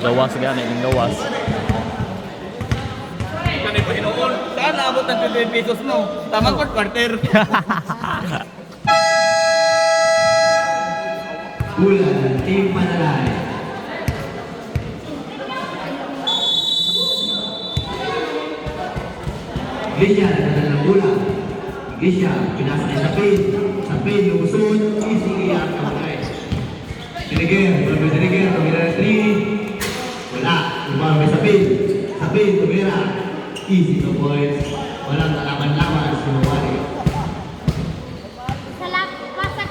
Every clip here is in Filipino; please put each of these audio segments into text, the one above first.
Gawas gani ng gawas. Kani pa hinuon. Saan naabot ang 20 pesos mo? Tamang quarter. Bulan, Team Panalay. Iglesia, nagdala ng bola. Iglesia, pinasa kay Sapin. Sapin, lumusod. Easy iyak na matay. Diniger, tumira Diniger, tumira ng 3. Wala, lumang may Sapin. Sapin, tumira. Easy 2 points. Walang kalaban-laban, sinumari.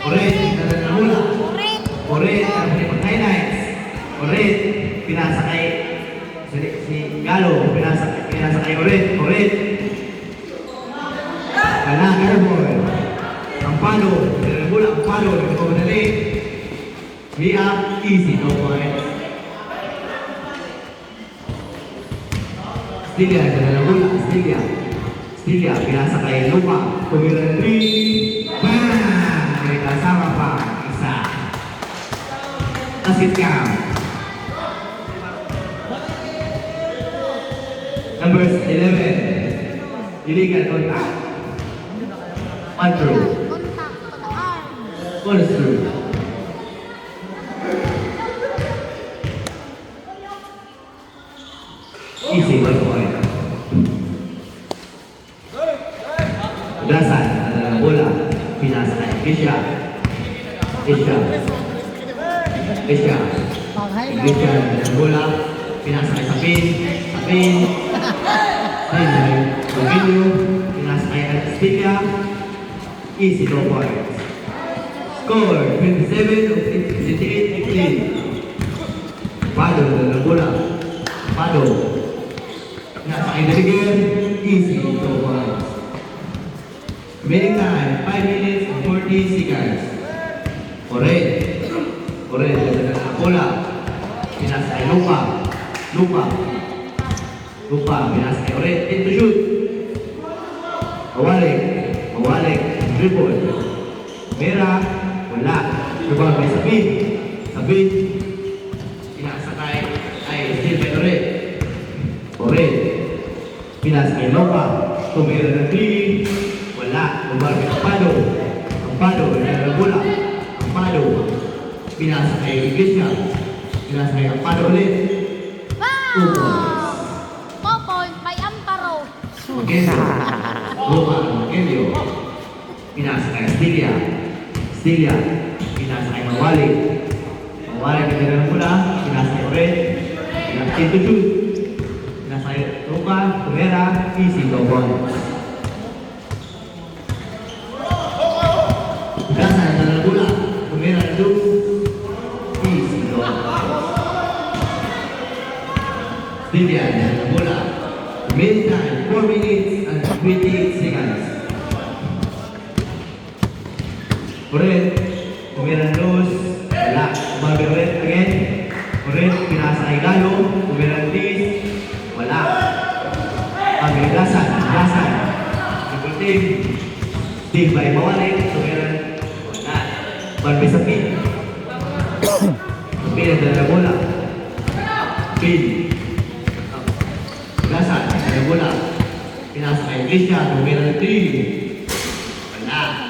Oret, nagdala ng bola. Oret, ang pinipag-highlights. Oret, pinasa kay si Galo, pinasa kay Oret. Oret. Wala, Airboy. Ang palo, ang bola, ang palo, nagpapadali. We up, easy, no points. Stilia, nagdala ng bola, Stilia. Stilia, pinasa kay Lupa. Tumira ng 3. Bang! May kasama pa, isa. Asit ka. Numbers 11. Illegal contact. One through. One through. Easy, 1 point. Ugasan, adalah bola. Pinasa kay Isha. Isha. Isha. Isha, adalah bola. Pinasa kay Sapin. Sapin. Sapin, Rogelio. Pinasa kay Stilia. Easy, 2 points. Score, 27 of 58-15. Pado, adalah bola. Pado. Pinasa kay Deliger. Easy, 2 points. Remaining time, 5 minutes and 40 seconds. Oret. Oret, adalah bola. Pinasa kay Lupa. Lupa. Lupa, pinasa kay Oret. Into shoot. Mawalik. Mawalik. Dribble. Mera. Wala. Dribble may Sabin. Sabin. Pinasa kay still kay Oret. Oret. Pinasa kay Lupa. Tumira ng 3. Wala. Dribble may Ampado. Ampado. Adalah bola. Ampado. Pinasa kay Iglesia. Pinasa kay Ampado ulit. 2 points. 4 points by Amparo. Magelio. Luma, Magelio. Pinasa kay Stilia. Stilia. Pinasa kay Mawalik. Mawalik ang dalang mula. Pinasa kay Oret. Pinasa kay Tuju. Pinasa kay Luka. Tumera. Easy, 2 points. Ugasan ang dalang mula. Tumera ng 2. Easy, 2 points. Stilia ang dalang mula. Meantime, 4 minutes and 28 seconds. Oret, tumira ng dos. Wala. Umabi Oret again. Oret, pinasa kay Galo. Tumira ng 10. Wala. Pagay Gasan. Gasan. Triple team. Team by Mawalik. Tumira ng wala. Barbe sa pin. Pin ang dala bola. Pin. Gasan. Dala bola. Pinasa kay Iglesia. Tumira ng 3. Wala.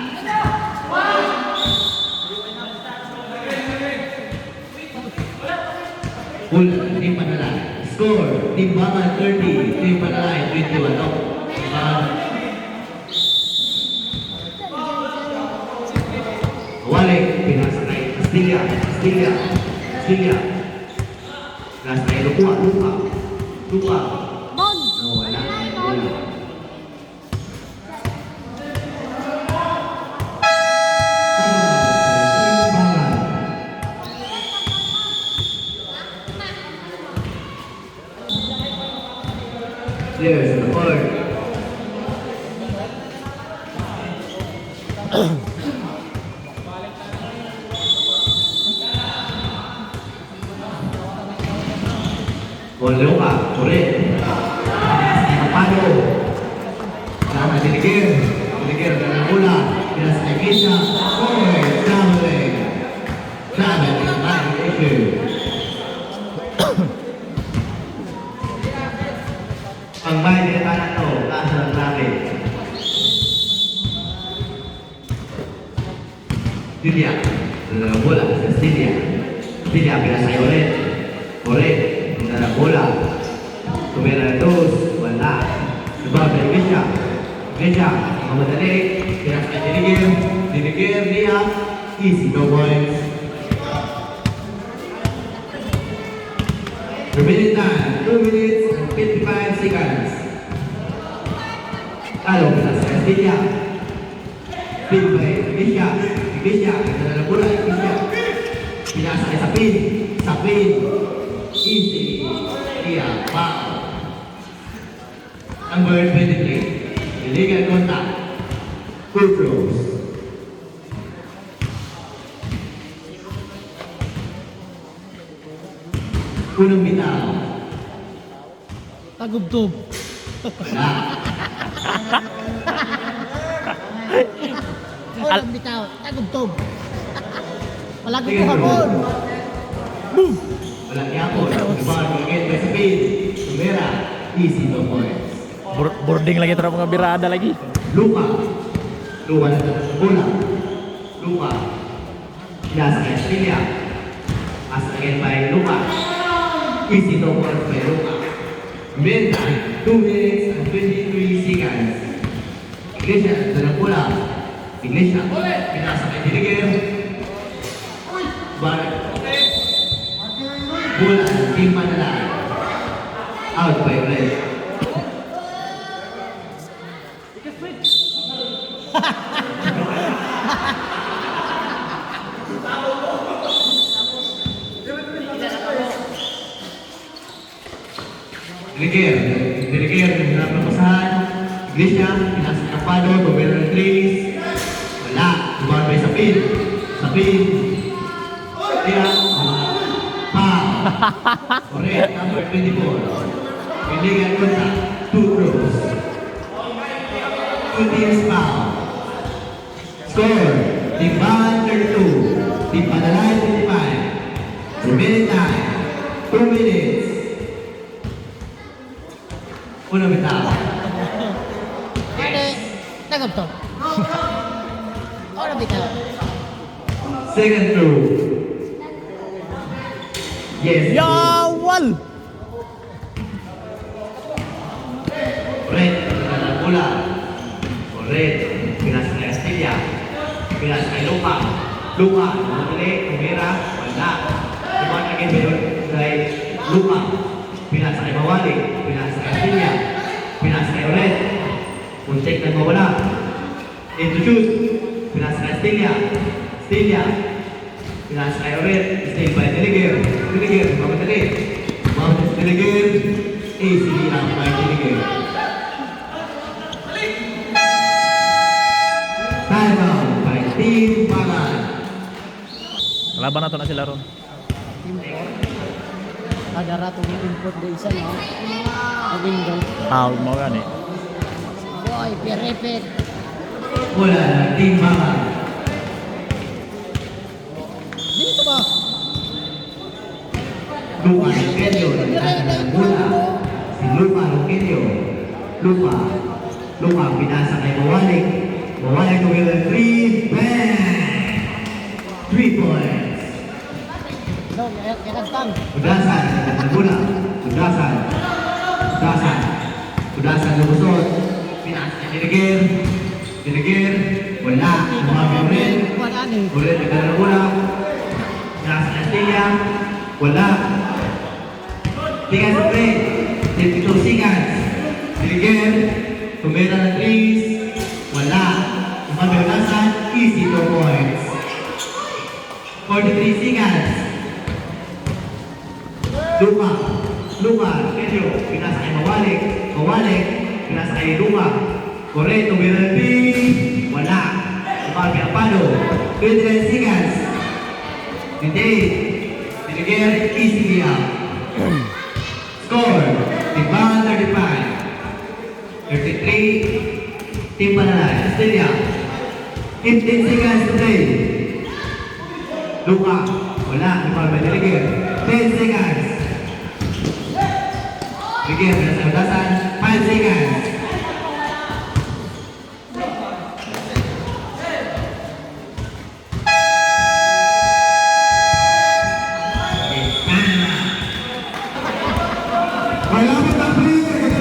Bulan, Team Panalay. Score, Team Baman 30, Team Panalay 21. Walik, pinasa kay Stilia. Stilia. Stilia. Pinasa kay Lupa. Lupa. Lupa. Bon. No, wala. Wala. Players on the board. Boleh Pak, boleh. Pado. Sama Diniger. Diniger dengan bola. Bilas Aisyah. Boy, traveling. Traveling, back issue. Stilia. Dalam bola. Stilia. Stilia pinasa kay Oret. Oret. Dalam bola. Tumira dos. Wala. Diba? Iglesia. Iglesia. Mamadali. Pinasa kay Dinigir. Dinigir. Dia. Easy. No points. Remaining time, 2 minutes and 55 seconds. Talo pinasa kay Stilia. Pin by Iglesia. Iglesia. Dalam bola. Iglesia. Pinasa kay Sapin. Sapin. Easy. Dia. Foul. Number 23. Illegal contact. Full throws. Unang bitaw. Tagubtob. Wala. Walang bitaw. Tagubtob. Palagi Sige, ko bro. hapon. Boom! Wala yapon. Diba? Again by Sapin. Tumira. Easy no points. Boarding lagi terus mga birada lagi. Lupa. Lupa na bola. Lupa. Pinasa kay Stilia. Pass again by Lupa. Easy no points by Lupa. Meantime, 2 minutes and 23 seconds. Iglesia, dalam bola. Iglesia. Pinasa kay Dinigir. Balik. Bola. Team Manila. Out by Red. Dinigir, hirap na pasahan. Iglesia, pinasa ng palo, tumira ng trace. Wala, dumaan by Sapin. Sapin. Tira. Foul. Correct, number 24. Illegal contact, 2 throws. 2 teams foul. Score, Team Bahan 32, Team Panalay 25. Remaining time, 2 minutes. Unang bitaw. Ate, tagubtob. Walang bitaw. Second throw. Yes. Yawal! Red, dalam bola. Red, pinasa kay Stilia. Pinasa kay Lupa. Lupa, mamali, tumira, wala. Dumaan again kay Lupa. Pinasa kay Mawali. Pinasa kay Stilia. Pinasa kay Red. Muntik na mawala. Into shoot. Pinasa kay Stilia. Stilia. Pinasa kay Red. Still by Dinigir. Dinigir, mamadali. Mamadali si Dinigir. Easily out by Dinigir. Time out by Team Bagan. Laban na to na sila ron. Import. Ada rato ng import na isa, no? Abinggan. Mau gani. Boy, piripit. Bola ng Team Bagan. Dito ba? Lupa Rogelio ng bola. Si Lupa Rogelio. Lupa pinasa kay Mawalik. Mawalik tumira 3. Bang! 3 points. No, yakantang. Udasan ng bola. Udasan lumusot. Pinasa kay Dinigir. Dinigir. Wala. Lumabing rin. Kuwan ani. Ulit nagdala ng bola. Pinasa kay Stilia. Wala. Tingnan sa play. 52 seconds. Dinigir. Tumira ng 3. Wala. Lumabing udasan. Easy 2 points. 43 seconds. Lupa, Rogelio, pinasa kay Mawalik, pinasa kay Lupa. Correcto, tumira ng 3. Wala. Lumabing ang palo. 29 seconds. Hindi. Dinigir, easily out. Score, Team Bahan 35. 33, Team Panalay, Stilia. 15 seconds to play. Lupa, wala. Lumabing Dinigir. 10 seconds. Dinigir, pinasa udasan. 5 seconds.